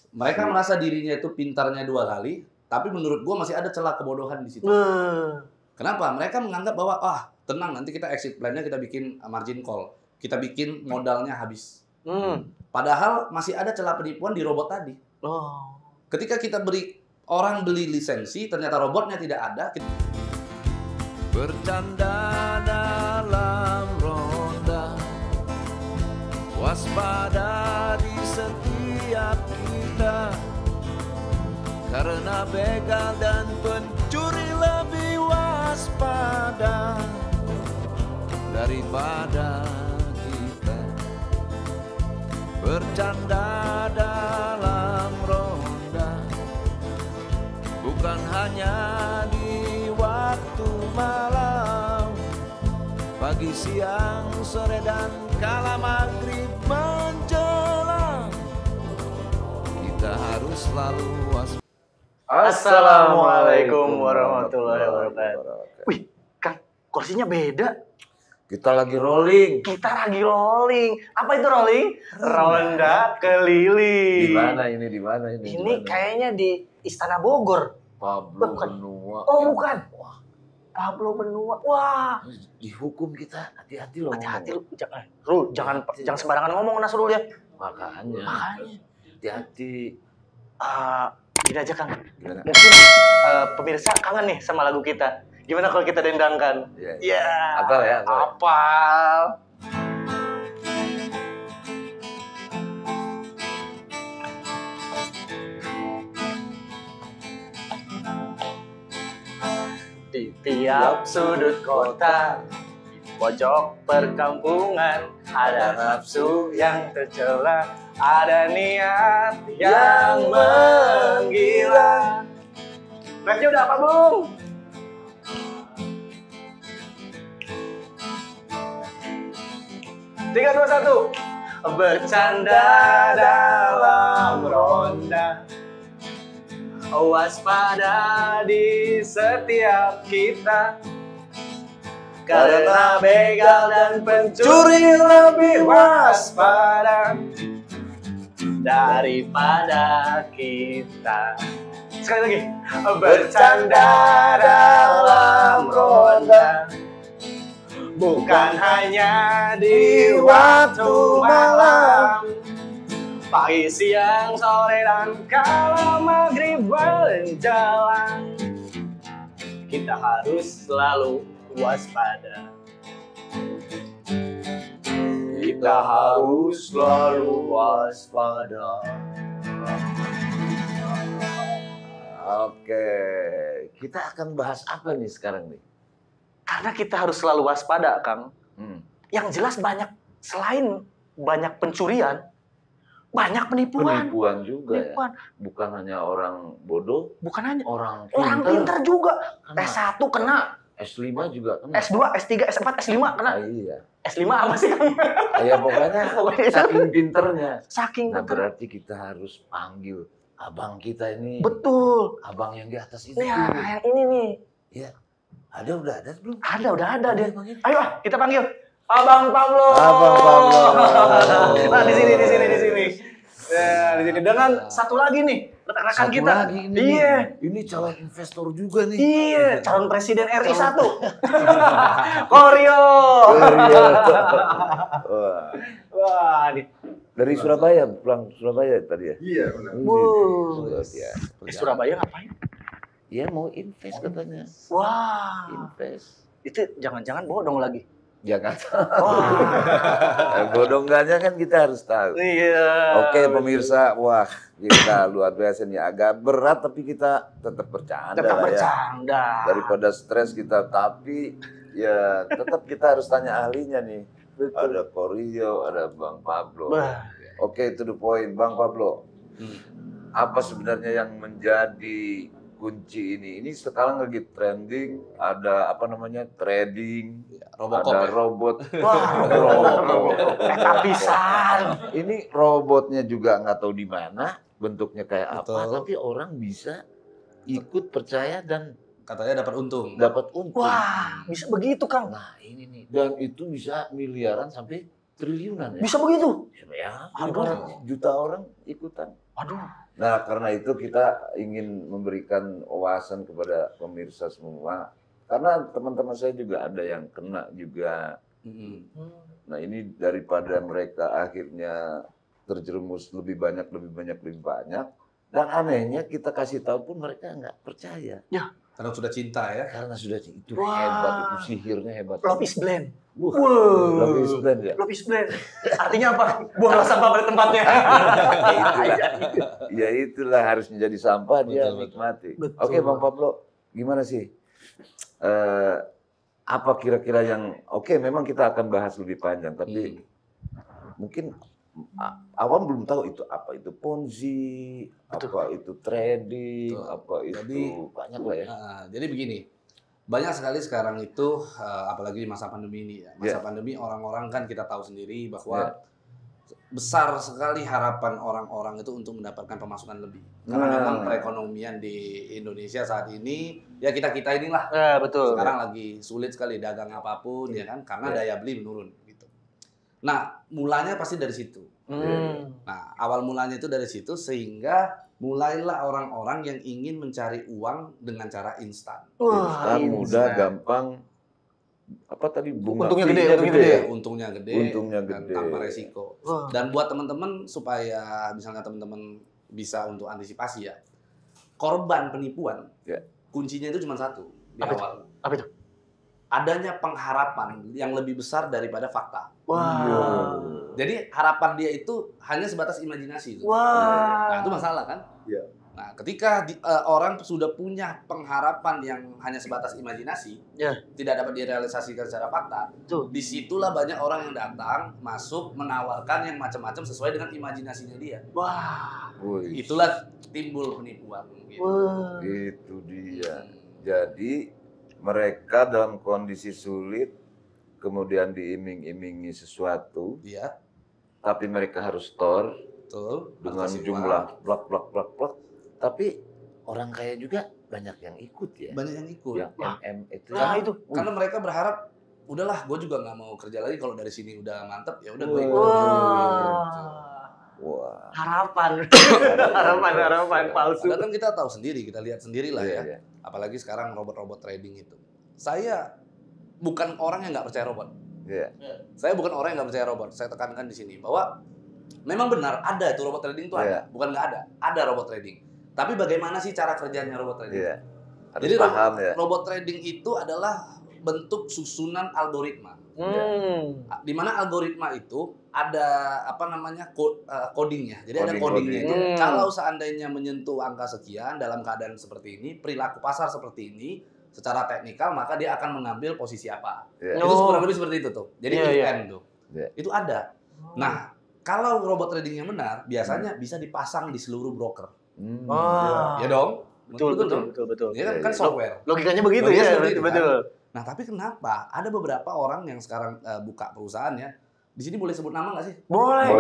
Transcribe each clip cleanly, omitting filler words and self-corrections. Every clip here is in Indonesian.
Mereka merasa dirinya itu pintarnya 2 kali, tapi menurut gua masih ada celah kebodohan di situ. Kenapa? Mereka menganggap bahwa, tenang nanti kita exit plan-nya kita bikin margin call. Kita bikin modalnya habis. Padahal masih ada celah penipuan di robot tadi. Ketika kita orang beli lisensi, ternyata robotnya tidak ada. Bercanda dalam ronda, waspada di setiap kita, karena begal dan pencuri lebih waspada daripada kita. Bercanda dalam ronda, bukan hanya di waktu malam, pagi, siang, sore, dan kala maghrib menjelang, kita harus selalu waspada. Assalamualaikum warahmatullahi wabarakatuh. Wih, Kang, kursinya beda. Kita lagi rolling. Apa itu rolling? Ronda keliling. Di mana ini? Ini kayaknya di Istana Bogor. Pablo Benua. Oh, bukan. Pablo Benua. Wah. Dihukum kita. Hati-hati loh. Hati-hati lu. Jangan sembarangan ngomong Nasrul ya. Makanya. Hati-hati. Gini aja Kang. Gimana? Mungkin pemirsa kangen nih sama lagu kita. Gimana kalau kita dendangkan? Iya. Apal ya? Apal. Di tiap sudut kota, pojok perkampungan, ada nafsu yang tercela, ada niat yang menggila. Rapnya udah apa, Bung? Tiga, dua, satu. Bercanda dalam ronda, waspada di setiap kita, karena begal dan pencuri lebih waspada daripada kita. Sekali lagi. Bercanda dalam ronda, bukan hanya di waktu malam, pagi, siang, sore, dan kala maghrib menjelang, kita harus selalu waspada. Kita harus selalu waspada. Oke, kita akan bahas apa nih sekarang nih? Karena kita harus selalu waspada, Kang. Yang jelas selain banyak pencurian, banyak penipuan. Penipuan juga ya. Bukan hanya orang bodoh, bukan hanya orang pintar juga. Kena. S1 kena, S5 juga kena. S2, S3, S4, S5 kena. Iya. S5 apa sih, Kang? Ya pokoknya saking pinternya. Saking Nah, pinter. berarti kita harus panggil abang kita ini. Betul. Abang yang di atas itu. Nah, yang ini nih. Iya. Udah ada belum? Udah ada dia. Ayo, kita panggil Abang Pablo. Abang Pablo. Nah, di sini. Ya, di sini dengan satu lagi nih, rekan-rekan kita. Lagi ini. Iya. Ini calon investor juga nih. Iya, calon presiden RI 1. Koryo. Wah, Dari Surabaya, pulang Surabaya tadi ya? Iya, benar. Surabaya ngapain? Iya, mau invest katanya. Wah. Invest. Itu jangan-jangan bodong lagi. Jangan tahu. Bodongannya kan kita harus tahu. Iya. Oke pemirsa, wah kita luar biasa nih. Agak berat tapi kita tetap bercanda Tetap lah bercanda. ya. Daripada stres kita, tapi ya tetap kita harus tanya ahlinya nih. Betul. Ada Koryo, ada Bang Pablo. Bah. Oke, to the point, Bang Pablo. Apa sebenarnya yang menjadi kunci ini? Ini sekarang lagi trending, ada apa namanya, trading, Robocop ada ya? robot. Wah, pisan. Ini robotnya juga nggak tahu di mana, bentuknya kayak apa, Betul. tapi orang bisa ikut percaya dan Katanya dapat untung. dapat untung. Wah, bisa begitu, Kang. Nah ini nih, dan itu bisa miliaran sampai triliunan ya. Bisa begitu? Ya, Aduh. ibarat juta orang ikutan. Waduh. Nah, karena itu kita ingin memberikan wawasan kepada pemirsa semua. Karena teman-teman saya juga ada yang kena juga. Nah, ini daripada mereka akhirnya terjerumus lebih banyak. Dan anehnya kita kasih tahu pun mereka nggak percaya. Ya. Karena sudah cinta ya. Karena sudah itu hebat, itu sihirnya hebat. Love is blind. Love is blind ya? Love is blind. Artinya apa? Buanglah sampah pada tempatnya. Ya itulah harus menjadi sampah, dia nikmati. Betul. Oke Bang Pablo, gimana sih? Apa kira-kira yang, memang kita akan bahas lebih panjang, tapi mungkin awam belum tahu itu apa itu Ponzi, apa itu trading, apa itu banyak lah ya. Jadi begini, banyak sekali sekarang itu, apalagi di masa pandemi ini ya. Masa pandemi orang-orang kan kita tahu sendiri bahwa besar sekali harapan orang-orang itu untuk mendapatkan pemasukan lebih. Karena memang perekonomian di Indonesia saat ini, ya kita inilah. Betul. Sekarang lagi sulit sekali dagang apapun ya kan, karena daya beli menurun. Nah, mulanya pasti dari situ. Nah, awal mulanya itu dari situ sehingga mulailah orang-orang yang ingin mencari uang dengan cara instan. Instan, mudah, gampang. Apa tadi bunga? Untungnya gede. Dan gede. tanpa resiko. Dan buat teman-teman supaya misalnya teman-teman bisa untuk antisipasi ya. Korban penipuan. Kuncinya itu cuma satu di awal. Apa itu? Adanya pengharapan yang lebih besar daripada fakta. Jadi harapan dia itu hanya sebatas imajinasi. Nah, itu masalah kan? Nah, ketika orang sudah punya pengharapan yang hanya sebatas imajinasi, tidak dapat direalisasikan secara fakta, disitulah banyak orang yang datang, masuk, menawarkan yang macam-macam sesuai dengan imajinasinya dia. Itulah timbul penipuan. Itu dia. Jadi mereka dalam kondisi sulit, kemudian diiming-imingi sesuatu, tapi mereka harus store dengan jumlah blok. Tapi orang kaya juga banyak yang ikut ya. Banyak yang ikut. Yang MM itu. Itu. Karena mereka berharap, udahlah, gue juga nggak mau kerja lagi kalau dari sini udah mantep, ya udah gue ikut. Harapan palsu. Padahal kan kita tahu sendiri, kita lihat sendiri lah ya. Apalagi sekarang robot-robot trading itu. Saya bukan orang yang nggak percaya robot. Saya bukan orang yang nggak percaya robot. Saya tekankan di sini bahwa memang benar ada itu robot trading itu ada, bukan nggak ada. Ada robot trading. Tapi bagaimana sih cara kerjanya robot trading? Jadi robot trading itu adalah bentuk susunan algoritma. Di mana algoritma itu ada codingnya. Jadi ada codingnya itu. Kalau seandainya menyentuh angka sekian dalam keadaan seperti ini, perilaku pasar seperti ini, secara teknikal maka dia akan mengambil posisi apa. Itu kurang lebih seperti itu tuh. Jadi event tuh. Itu ada. Nah, kalau robot tradingnya benar, biasanya bisa dipasang di seluruh broker. Ya dong. Betul. Ini kan software. Logikanya begitu ya. Betul. Nah, tapi kenapa ada beberapa orang yang sekarang buka perusahaan ya? Di sini boleh sebut nama nggak sih? Boleh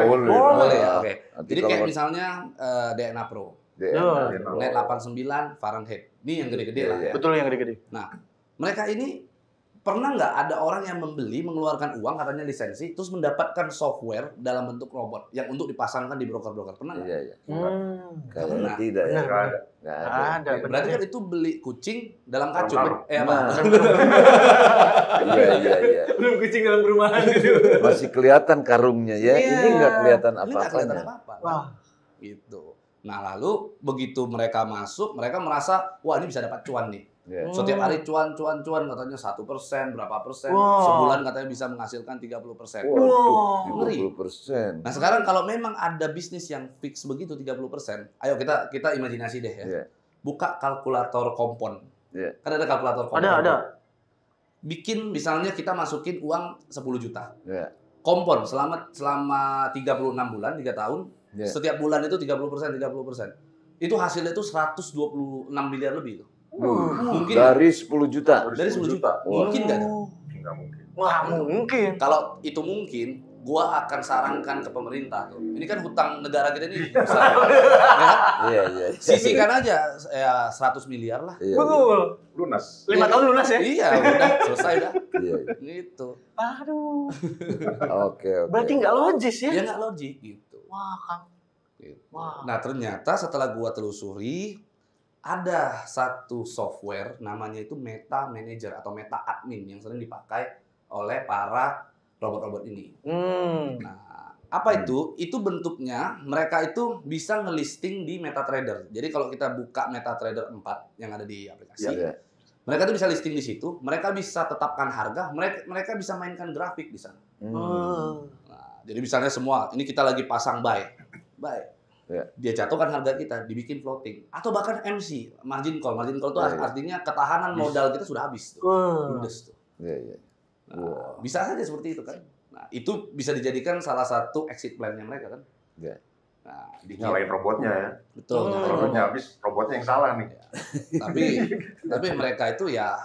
Ya, oke. Jadi kayak misalnya DNA Pro, Net 89, Fahrenheit. Ini yang gede-gede lah ya. Betul, yang gede-gede. Nah, mereka ini pernah nggak ada orang yang membeli, mengeluarkan uang katanya lisensi, terus mendapatkan software dalam bentuk robot yang untuk dipasangkan di broker-broker? Pernah nggak? Karena tidak ya. Nggak ada. Berarti kan itu beli kucing dalam kacung. Iya. Belum kucing dalam perumahan gitu. Masih kelihatan karungnya ya. Ini nggak kelihatan apa-apa. Gitu. Nah, lalu begitu mereka masuk, mereka merasa, wah ini bisa dapat cuan nih. Setiap hari cuan katanya 1%, berapa persen, sebulan katanya bisa menghasilkan 30%. 30%. Nah, sekarang kalau memang ada bisnis yang fix begitu 30%, ayo kita imajinasi deh ya. Buka kalkulator kompon. Kan ada kalkulator kompon. Ada. Bikin misalnya kita masukin uang 10 juta. Kompon selama 36 bulan, 3 tahun, setiap bulan itu 30%. Itu hasilnya itu 126 miliar lebih tuh. Mungkin dari 10 juta. Dari 10 juta. Mungkin nggak? Nggak mungkin. Wah, mungkin. Kalau itu mungkin, gua akan sarankan ke pemerintah tuh. Ini kan hutang negara kita ini besar. Ya kan? Iya. Sisihkan aja ya 100 miliar lah. Betul. Lunas. 5 tahun lunas ya? Iya, udah selesai dah. Iya. Gitu. Aduh. Oke. Berarti nggak logis ya? Ya nggak logik gitu. Wah, Kang. Gitu. Wah. Nah ternyata setelah gua telusuri ada satu software namanya itu Meta Manager atau Meta Admin yang sering dipakai oleh para robot-robot ini. Nah, apa itu? Itu bentuknya mereka itu bisa ngelisting di MetaTrader. Jadi kalau kita buka MetaTrader 4 yang ada di aplikasi, mereka tuh bisa listing di situ, mereka bisa tetapkan harga, mereka bisa mainkan grafik di sana. Nah, jadi misalnya semua, ini kita lagi pasang buy. Dia jatuhkan harga kita, dibikin floating. Atau bahkan MC, margin call. Margin call itu artinya ketahanan modal kita sudah habis. Ludes tuh. Nah, bisa saja seperti itu kan. Nah, itu bisa dijadikan salah satu exit plan-nya mereka kan. Nah, nyalain robotnya ya. Betul. Robotnya habis, robotnya yang salah nih. Tapi mereka itu ya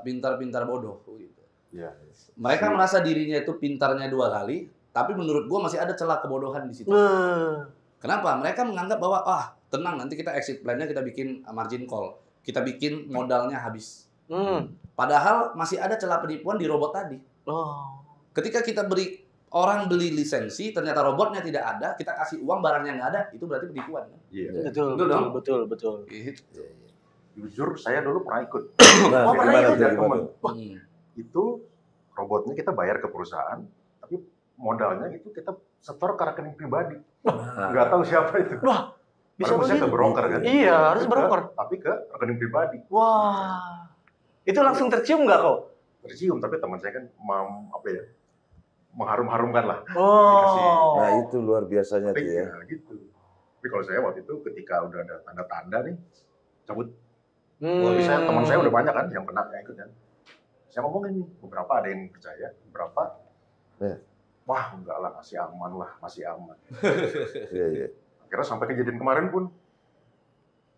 pintar-pintar bodoh gitu. Ya. Mereka merasa dirinya itu pintarnya 2 kali, tapi menurut gua masih ada celah kebodohan di situ. Kenapa? Mereka menganggap bahwa tenang nanti kita exit plan-nya kita bikin margin call. Kita bikin modalnya habis. Padahal masih ada celah penipuan di robot tadi. Ketika kita orang beli lisensi, ternyata robotnya tidak ada, kita kasih uang barangnya nggak ada, itu berarti penipuan kan? Iya. Betul. Gitu. Jujur saya dulu pernah ikut. Pernah ikut ya, teman. Itu robotnya kita bayar ke perusahaan, tapi modalnya itu kita setor ke rekening pribadi. Nggak tahu siapa itu. Wah, bisa harusnya ke broker kan? Iya, harus broker. Tapi ke rekening pribadi. Wah, itu langsung tercium nggak kok? Tercium, tapi teman saya kan mengharum-harumkan lah. Nah itu luar biasanya tuh ya. Gitu. Tapi kalau saya waktu itu ketika udah ada tanda-tanda nih, cabut. Teman saya udah banyak kan yang kena yang ikut kan. Saya ngomongin nih, beberapa ada yang percaya, beberapa wah enggak lah, masih aman. Iya. Akhirnya sampai kejadian kemarin pun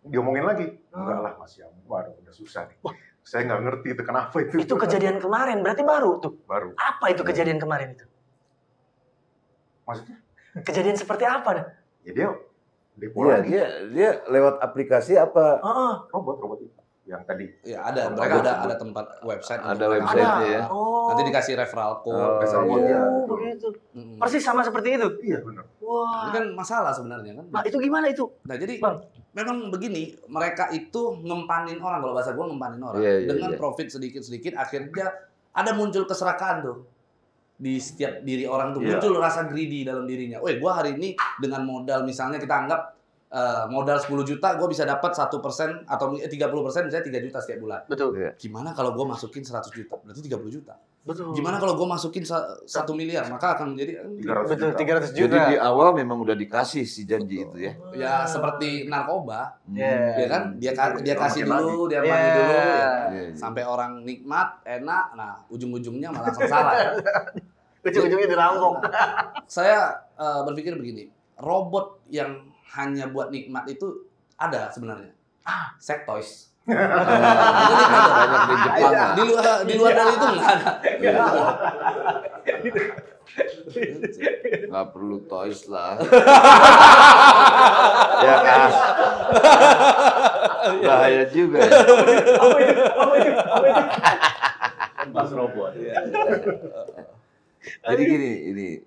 diomongin lagi, enggak lah masih aman. Waduh, udah susah nih. Saya nggak ngerti itu kenapa itu. Itu kejadian kemarin, berarti baru tuh. Baru. Apa itu kejadian kemarin itu? Maksudnya? Kejadian seperti apa dah? Ya dia depo Iya, lagi. dia lewat aplikasi apa? Robot itu yang tadi. Ya ada, mereka ada tempat website. Ada website ya. Nanti dikasih referral code. Begitu. Persis sama seperti itu. Iya benar. Wah. Ini kan masalah sebenarnya kan. Nah, itu gimana itu? Nah, jadi Bang, memang begini, mereka itu ngempanin orang, kalau bahasa gue ngempanin orang. Dengan profit sedikit-sedikit, akhirnya ada muncul keserakahan tuh. Di setiap diri orang tuh muncul rasa greedy dalam dirinya. Gue hari ini dengan modal, misalnya kita anggap modal 10 juta, gue bisa dapat 1% atau 30%, misalnya 3 juta setiap bulan. betul. Gimana kalau gue masukin 100 juta? Berarti 30 juta. Betul. Gimana kalau gue masukin 1 miliar? Maka akan menjadi 300 juta. Jadi di awal memang udah dikasih si janji itu ya. ya seperti narkoba. Yeah. Ya kan? Dia kasih dulu, dia mandi dulu ya. Sampai orang nikmat, enak. Nah, ujung-ujungnya malah sengsara. Ujung-ujungnya dirampok. Saya berpikir begini, robot yang hanya buat nikmat itu ada sebenarnya. Sex toys. Banyak di Jepang. Di luar dari itu nggak ada. Nggak perlu toys lah. Ya kan? Bahaya juga ya. Apa itu? Pas robot. Jadi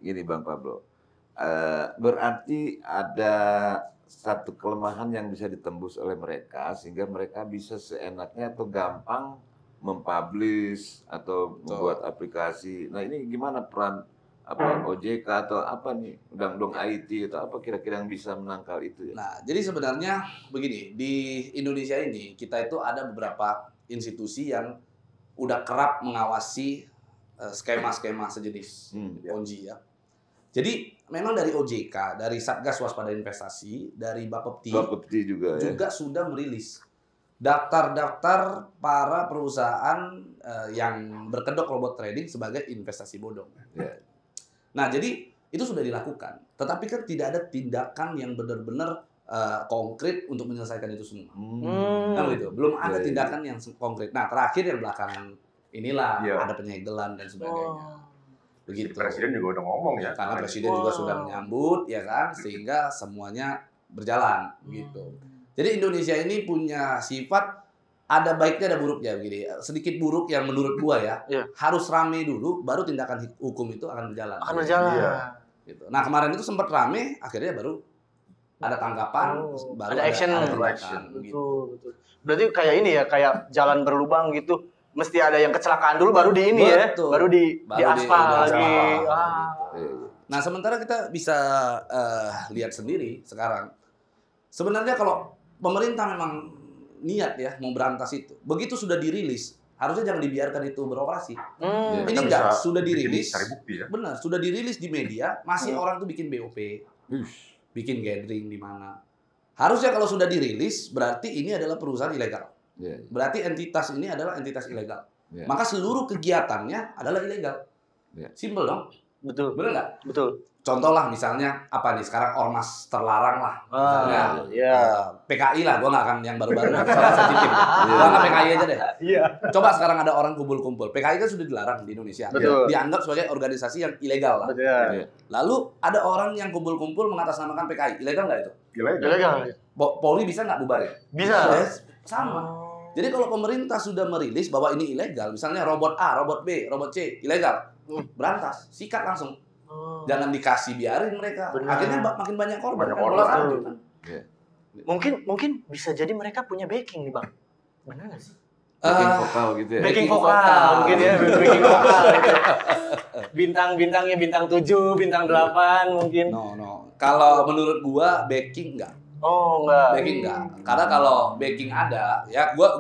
gini Bang Pablo. Berarti ada satu kelemahan yang bisa ditembus oleh mereka sehingga mereka bisa seenaknya atau gampang mempublish atau membuat aplikasi. Nah ini gimana peran OJK atau apa nih undang-undang IT atau apa kira-kira yang bisa menangkal itu ya? Nah, jadi sebenarnya begini, di Indonesia ini kita itu ada beberapa institusi yang udah kerap mengawasi skema-skema sejenis Ponzi ya. Jadi memang dari OJK, dari Satgas Waspada Investasi, dari Bapepti juga sudah merilis daftar-daftar para perusahaan yang berkedok robot trading sebagai investasi bodong. Nah, jadi itu sudah dilakukan. Tetapi kan tidak ada tindakan yang benar-benar konkret untuk menyelesaikan itu semua. Nah, gitu. Belum ada tindakan yang konkret. Nah, terakhir yang belakangan inilah ada penyegelan dan sebagainya. Begitu. Presiden juga udah ngomong ya. Karena presiden juga sudah menyambut, ya kan, sehingga semuanya berjalan gitu. Jadi Indonesia ini punya sifat ada baiknya ada buruknya begini. Sedikit buruk yang menurut gua ya, harus rame dulu, baru tindakan hukum itu akan berjalan. Akan berjalan. Gitu. Nah kemarin itu sempat rame, akhirnya baru ada tanggapan, baru ada action. Ada tindakan, gitu. Betul. Berarti kayak ini ya, kayak jalan berlubang gitu. Mesti ada yang kecelakaan dulu baru di ini Betul. ya, baru di aspal lagi. Nah, sementara kita bisa lihat sendiri sekarang. Sebenarnya kalau pemerintah memang niat ya mau berantas itu, begitu sudah dirilis, harusnya jangan dibiarkan itu beroperasi. Ini enggak, sudah dirilis. Cari bukti ya. Benar, sudah dirilis di media, masih orang tuh bikin BOP, bikin gathering di mana. Harusnya kalau sudah dirilis, berarti ini adalah perusahaan ilegal. Berarti entitas ini adalah entitas ilegal. Maka seluruh kegiatannya adalah ilegal. Simpel dong. Betul. Benar nggak? Betul. Contoh lah misalnya apa nih sekarang ormas terlarang lah. Misalnya PKI lah, gue nggak akan yang baru-baru soalnya sensitif. Gue nggak PKI aja deh. Coba sekarang ada orang kumpul-kumpul. PKI kan sudah dilarang di Indonesia. Betul. Dianggap sebagai organisasi yang ilegal lah. Lalu ada orang yang kumpul-kumpul mengatasnamakan PKI. Ilegal nggak itu? Ilegal. Polri bisa nggak bubarin? Bisa. Sama. Jadi kalau pemerintah sudah merilis bahwa ini ilegal, misalnya robot A, robot B, robot C, ilegal, berantas, sikat langsung. Jangan dikasih, biarin mereka. Benar. Akhirnya makin banyak korban. Banyak korban. Mungkin bisa jadi mereka punya backing nih Bang. Benar nggak sih? Backing vokal gitu ya. Backing vokal mungkin ya, backing vokal gitu. Bintang-bintangnya bintang 7, bintang 8 mungkin. No. Kalau menurut gua backing enggak. Oh, enggak. Backing enggak. Karena kalau backing ada, ya gua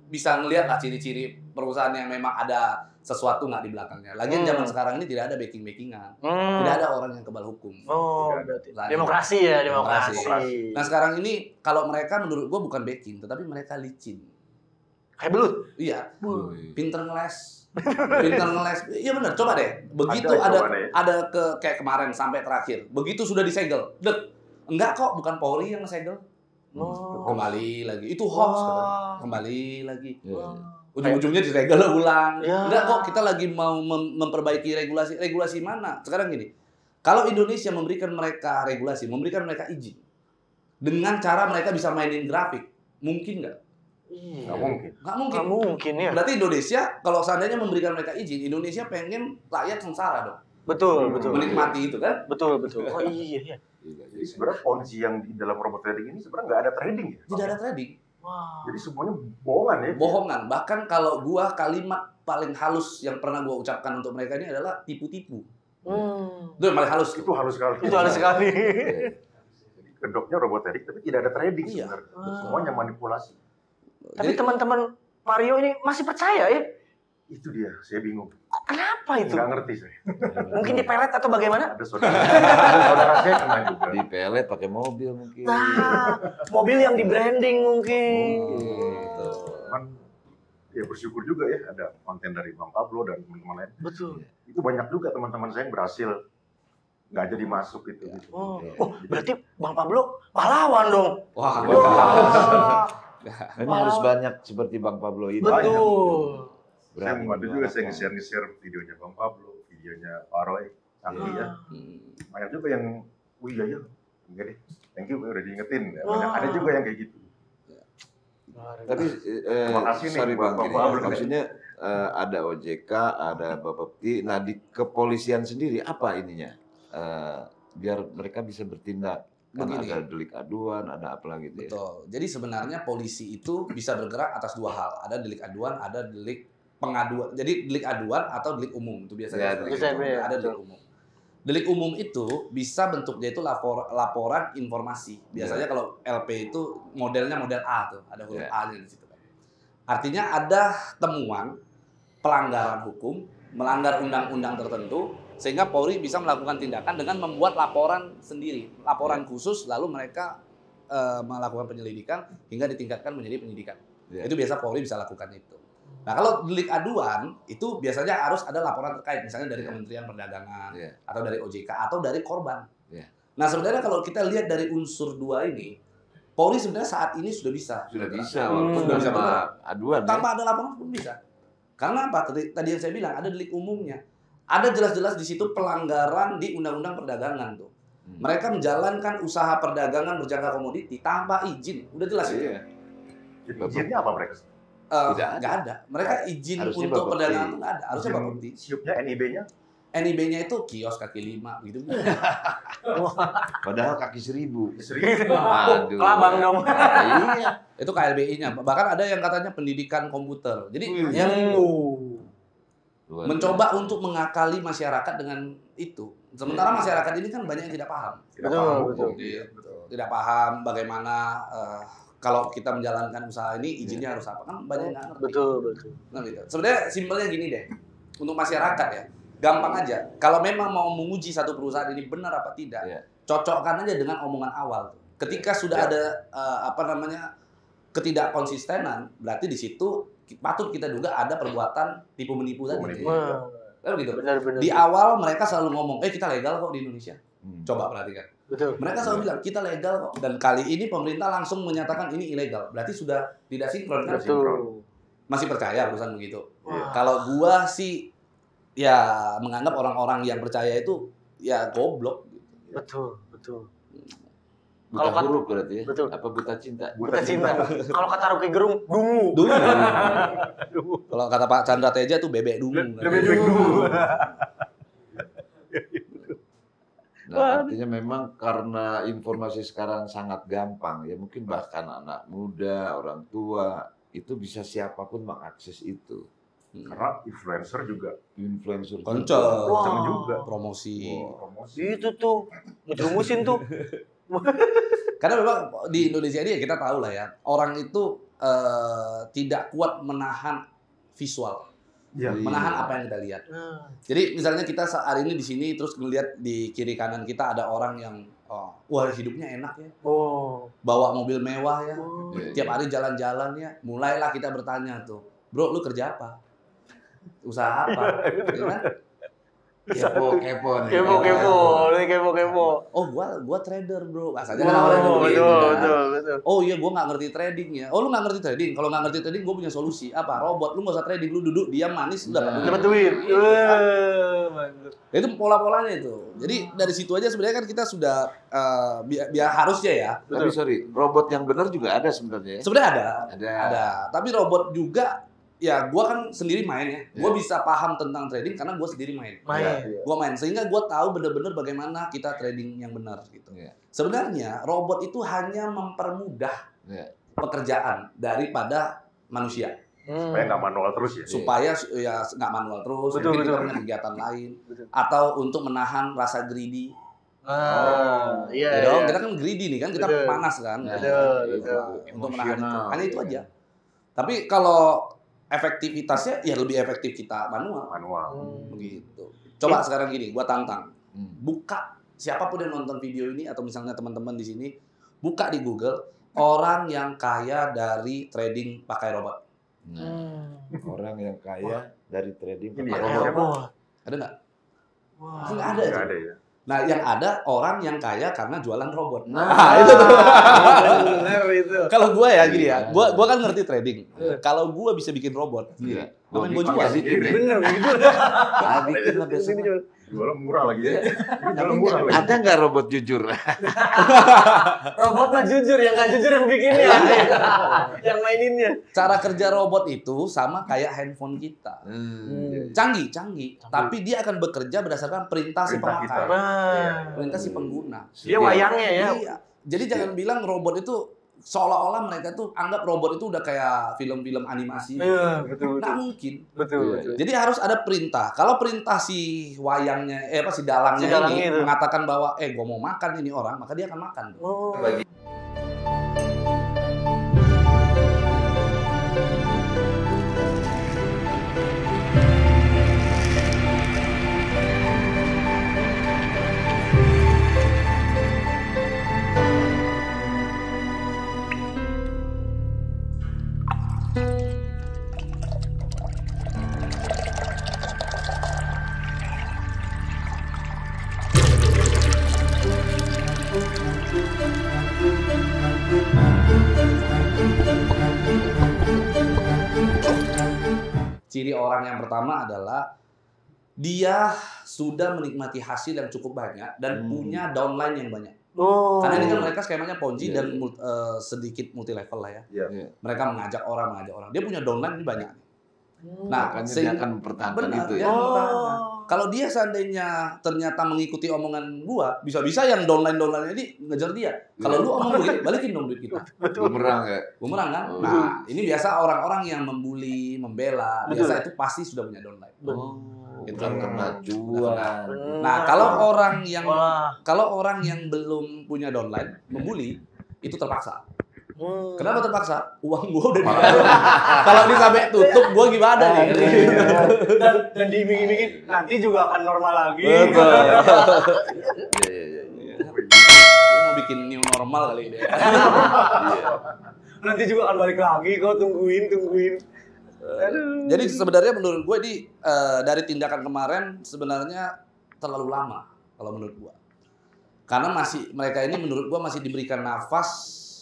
bisa ngelihat lah ciri-ciri perusahaan yang memang ada sesuatu nggak di belakangnya. Lagian zaman sekarang ini tidak ada backing-backingan. Tidak ada orang yang kebal hukum. Oh, berarti. Demokrasi ya, demokrasi. Nah, sekarang ini kalau mereka menurut gua bukan backing, tetapi mereka licin. Kayak belut. Iya. Pinter ngeles. Iya benar, coba deh. Begitu ada kayak kemarin sampai terakhir. Begitu sudah disegel. Enggak kok, bukan Polri yang ngesegel. Kembali lagi. Itu hoax katanya. Kembali lagi. Ujung-ujungnya disegel ulang. Enggak kok, kita lagi mau memperbaiki regulasi. Regulasi mana? Sekarang gini. Kalau Indonesia memberikan mereka regulasi, memberikan mereka izin dengan cara mereka bisa mainin grafik, mungkin nggak? Nggak mungkin ya. Berarti Indonesia kalau seandainya memberikan mereka izin, Indonesia pengen rakyat sengsara dong. Betul. Menikmati itu kan? Betul. Oh iya. Jadi sebenarnya polisi yang di dalam robot trading ini sebenarnya nggak ada trading ya? Tidak ada trading. Wow. Jadi semuanya bohongan ya? Bohongan. Bahkan kalau gua kalimat paling halus yang pernah gua ucapkan untuk mereka ini adalah tipu-tipu. Itu yang paling halus. Itu halus sekali. Kedoknya robot trading tapi tidak ada trading sebenarnya. Semuanya manipulasi. Tapi teman-teman Mario ini masih percaya ya? Itu dia, saya bingung. Kenapa itu? Nggak ngerti saya. Mungkin dipelet atau bagaimana? Ada saudara saya kena juga. Dipelet pakai mobil mungkin. Nah, mobil yang di branding mungkin. Cuman ya bersyukur juga ya ada konten dari Bang Pablo dan teman-teman lain. Betul. Itu banyak juga teman-teman saya yang berhasil nggak jadi masuk gitu. Oh, berarti Bang Pablo pahlawan dong. Wah. Memang harus banyak seperti Bang Pablo ini. Betul. Saya membantu juga, saya nge-share videonya Bang Pablo, videonya Pak Roy, Sakti ya. Banyak juga yang, iya, enggak deh, thank you udah diingetin. Banyak, ada juga yang kayak gitu. Tapi, sorry Bang, maksudnya ada OJK, ada Bapepti, nah di kepolisian sendiri apa ininya? Biar mereka bisa bertindak. Karena ada delik aduan, ada apa lagi gitu ya? Betul. Jadi sebenarnya polisi itu bisa bergerak atas dua hal. Ada delik aduan, ada delik pengaduan. Jadi delik aduan atau delik umum itu biasanya. Ada delik umum. Delik umum itu bisa bentuknya itu laporan informasi. Biasanya kalau LP itu modelnya model A tuh, ada huruf A-nya di situ. Artinya ada temuan pelanggaran hukum, melanggar undang-undang tertentu, sehingga Polri bisa melakukan tindakan dengan membuat laporan sendiri, laporan khusus, lalu mereka melakukan penyelidikan hingga ditingkatkan menjadi penyidikan. Itu biasa Polri bisa lakukan itu. Nah, kalau delik aduan itu biasanya harus ada laporan terkait, misalnya dari Kementerian Perdagangan atau dari OJK atau dari korban. Nah, sebenarnya kalau kita lihat dari unsur dua ini, Polri sebenarnya saat ini sudah bisa. Sudah bisa aduan. Tanpa ada laporan pun bisa. Karena apa? Tadi yang saya bilang ada delik umumnya. Ada jelas-jelas di situ pelanggaran di Undang-Undang Perdagangan tuh. Mereka menjalankan usaha perdagangan berjangka komoditi tanpa izin. Udah jelas itu. Jadi izinnya apa mereka? Nggak ada. Mereka izin untuk perdagangan itu nggak ada. Harusnya Bapepti. Siupnya NIB-nya? NIB-nya itu kios kaki 5 gitu. Padahal kaki 1000. Aduh. Kelabang dong. Iya. Itu KLBI-nya. Bahkan ada yang katanya pendidikan komputer. Jadi yang mencoba untuk mengakali masyarakat dengan itu. Sementara masyarakat ini kan banyak yang tidak paham. Betul. Tidak paham bagaimana kalau kita menjalankan usaha ini izinnya harus apa, kan banyak yang nggak ngerti. Betul. Nah, gitu. Sebenarnya simpelnya gini deh, untuk masyarakat ya, gampang aja. Kalau memang mau menguji satu perusahaan ini benar apa tidak, cocokkan aja dengan omongan awal. Ketika sudah ada ketidakkonsistenan, berarti di situ patut kita duga ada perbuatan tipu menipu tadi. Gitu. Benar. Di awal mereka selalu ngomong, kita legal kok di Indonesia. Coba perhatikan. Betul. Mereka selalu bilang kita legal kok. Dan kali ini pemerintah langsung menyatakan ini ilegal. Berarti sudah tidak sinkron kan? Betul. Masih percaya perusahaan begitu. Kalau gua sih ya menganggap orang-orang yang percaya itu ya goblok. Betul. Buta huruf berarti ya? Betul. Apa buta cinta? Buta cinta. Kalau kata Rocky Gerung, dungu. Kalau kata Pak Chandra Teja tuh bebek dungu. Bebek dungu. Nah, artinya memang karena informasi sekarang sangat gampang, ya mungkin bahkan anak muda, orang tua, itu bisa siapapun mengakses itu. Karena influencer juga. Kenceng juga. Promosi. Itu tuh, ngerumusin tuh. Karena memang di Indonesia ini ya kita tahu lah ya, orang itu tidak kuat menahan visual. Menahan apa yang kita lihat. Jadi misalnya kita hari ini di sini terus ngelihat di kiri kanan kita ada orang yang wah hidupnya enak ya. Bawa mobil mewah ya. Tiap hari jalan-jalan ya. Mulailah kita bertanya tuh, "Bro, lu kerja apa? Usaha apa?" Gitu kan? Kepo. Oh, gua trader, bro. Bahasanya kan awalnya gitu. Betul. Oh iya, gua nggak ngerti trading ya. Oh, lu nggak ngerti trading? Kalau nggak ngerti trading, gua punya solusi. Apa? Robot. Lu nggak usah trading, lu duduk diam manis udah Dapat duit. Itu pola-polanya itu. Jadi dari situ aja sebenarnya kan kita sudah biar harusnya ya. Tapi sorry, robot yang benar juga ada sebenarnya. Sebenarnya ada. Tapi robot juga ya gua kan sendiri main ya. Gua bisa paham tentang trading karena gua sendiri main. Gua main sehingga gua tahu benar-benar bagaimana kita trading yang benar gitu. Sebenarnya robot itu hanya mempermudah pekerjaan daripada manusia. Supaya nggak manual terus ya. Supaya ya nggak manual terus. Mungkin kita punya kegiatan lain atau untuk menahan rasa greedy. Iya. Kita kan greedy nih kan, kita panas kan. Untuk menahan itu. Hanya itu aja. Tapi kalau efektivitasnya ya lebih efektif kita manual. Begitu. Coba sekarang gini, gua tantang. Buka siapapun yang nonton video ini atau misalnya teman-teman di sini, buka di Google orang yang kaya dari trading pakai robot. Orang yang kaya dari trading pakai robot. Ada nggak? Nggak ada. Nggak ada ya. Nah, yang ada orang yang kaya karena jualan robot. Itu tuh. Benar itu. Kalau gua ya gini ya, gua kan ngerti trading. Kalau gua bisa bikin robot, gua jual. Bener gitu. Bikin lah biasanya. Jualan murah lagi ya. Ada nggak robot jujur? Robot mah jujur, yang nggak jujur yang bikinnya. Yang maininnya. Cara kerja robot itu sama kayak handphone kita. Canggih. Tapi dia akan bekerja berdasarkan perintah si pemakai. Perintah si pengguna. Dia wayangnya ya. Iya. Jadi jangan bilang robot itu seolah-olah mereka tuh anggap robot itu udah kayak film-film animasi. Betul. Nggak mungkin. Betul. Jadi harus ada perintah. Kalau perintah si wayangnya, si dalangnya ini mengatakan bahwa, gua mau makan ini orang, maka dia akan makan. Ciri orang yang pertama adalah dia sudah menikmati hasil yang cukup banyak dan punya downline yang banyak. Karena ini kan mereka skemanya Ponzi dan sedikit multi level lah ya. Mereka mengajak orang. Dia punya downline ini banyak. Nah, makanya dia akan mempertahankan itu ya. Kalau dia seandainya ternyata mengikuti omongan gua, bisa-bisa yang downline ini ngejar dia. Kalau lu omong duit, balikin dong duit kita. Bumerang ya. Bumerang kan? Nah, ini biasa orang-orang yang membuli, membela, biasa itu pasti sudah punya downline. Itu kan kena cuan. Nah, kalau orang yang belum punya downline membuli, itu terpaksa. Kenapa terpaksa? Uang gua udah dibayar. Kalau dia sampai tutup, gua gimana nih? Dan diiming-imingin nanti juga akan normal lagi. Betul. Gua mau bikin new normal kali ini. Nanti juga akan balik lagi, kau tungguin. Jadi sebenarnya menurut gue dari tindakan kemarin sebenarnya terlalu lama kalau menurut gue. Karena mereka ini menurut gue masih diberikan nafas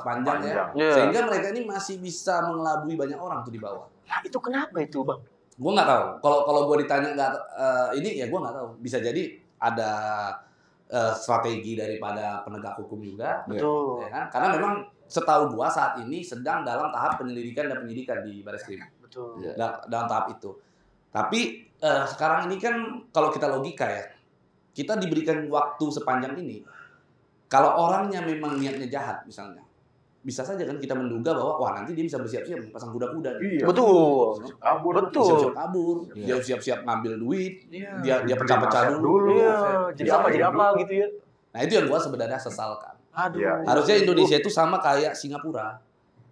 panjang ya. Sehingga mereka ini masih bisa mengelabui banyak orang tuh di bawah. Nah, itu kenapa itu, Bang? Gue nggak tahu. Kalau gue ditanya ini ya gue nggak tahu. Bisa jadi ada strategi daripada penegak hukum juga. Betul. Ya kan? Karena memang setahu gua saat ini sedang dalam tahap penyelidikan dan penyidikan di Barreskrim. Betul. Dalam tahap itu. Tapi sekarang ini kan kalau kita logika ya, kita diberikan waktu sepanjang ini. Kalau orangnya memang niatnya jahat misalnya, bisa saja kan kita menduga bahwa wah nanti dia bisa bersiap-siap pasang kuda-kuda. Iya. Betul. Siap-siap kabur, dia siap-siap ngambil duit, dia pecah-pecah dulu. Iya. Jadi apa gitu ya. Nah itu yang gua sebenarnya sesalkan. Aduh. Iya. Harusnya Indonesia itu sama kayak Singapura.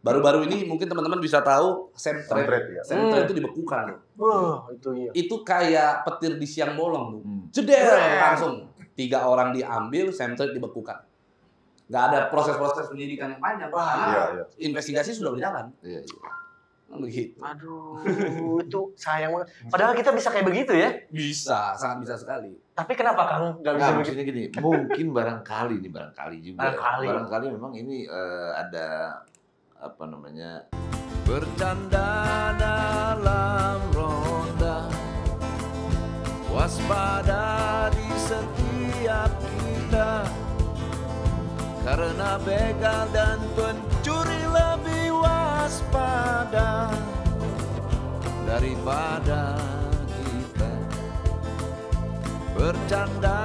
Baru-baru ini mungkin teman-teman bisa tahu Semtrade itu dibekukan loh. Wah, itu iya. Itu kayak petir di siang bolong tuh. Jeder langsung. 3 orang diambil, Semtrade dibekukan. Nggak ada proses-proses penyidikan yang panjang. Karena investigasi sudah berjalan. Iya. Begitu. Aduh, itu sayang banget. Padahal kita bisa kayak begitu ya? Bisa, sangat bisa sekali. Tapi kenapa Kang nggak bisa Nah, begitu? maksudnya gini, mungkin barangkali juga. Barangkali memang ini ada apa namanya? Bercanda dalam ronda, waspada di setiap kita, karena begal dan pencuri lebih waspada daripada kita. Bercanda